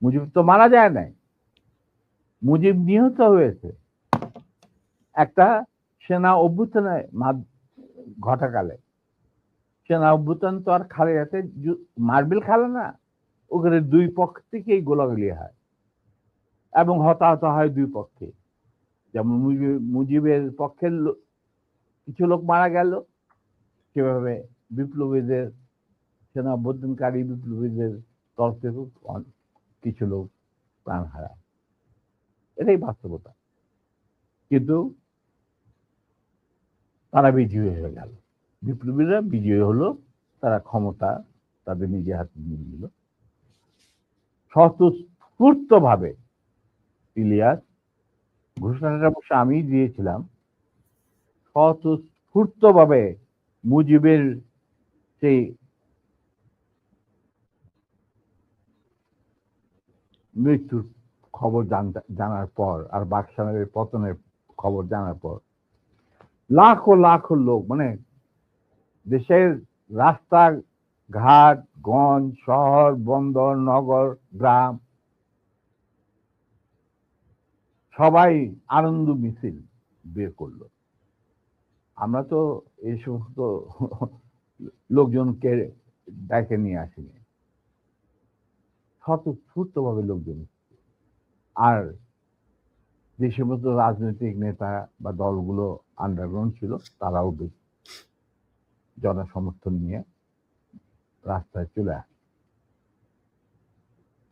মুজিব তো মারা যায় নাই, মুজিব নিহত হয়েছে একটা সেনা অভ্যুত্থানে ঘটাকালে। সেনা অভ্যুত্থান তো আর খালেদাতে মার্বেল খেলে না, ওখানে দুই পক্ষ থেকেই গোলাগুলি হয় এবং হতাহত হয় দুই পক্ষে। যেমন মুজিবের পক্ষের কিছু লোক মারা গেল, সেভাবে বিপ্লবীদের সেনা অভ্যুত্থানকারী বিপ্লবীদের তরফ থেকে কিছু লোক প্রাণ হারায়। এটাই বাস্তবতা। কিন্তু তারা বিজয়ী হয়ে গেল, বিপ্লবীরা বিজয়ী হলো, তারা ক্ষমতা তাদের নিজের হাতে নিয়ে নিল স্বতঃস্ফূর্ত ভাবে। ইলিয়াস, ঘোষণাটা অবশ্য আমি দিয়েছিলাম, স্বতঃস্ফূর্ত ভাবে মুজিবের সেই মৃত্যুর খবর জানার পর আর বাকশালের পতনের খবর জানার পর লাখো লাখো লোক, মানে দেশের রাস্তা ঘাট, গঞ্জ, শহর, বন্দর, নগর, গ্রাম, সবাই আনন্দ মিছিল বের করলো। আমরা তো এই সমস্ত লোকজনকে ডেকে নিয়ে আসিনি, স্বতঃস্ফূর্ত ভাবে লোকজন। আর যে সমস্ত রাজনৈতিক নেতা বা দলগুলো আন্ডারগ্রাউন্ড ছিল, তারাও জনসমর্থন নিয়ে রাস্তায় চলে আসে।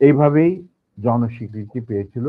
এইভাবেই জনস্বীকৃতি পেয়েছিল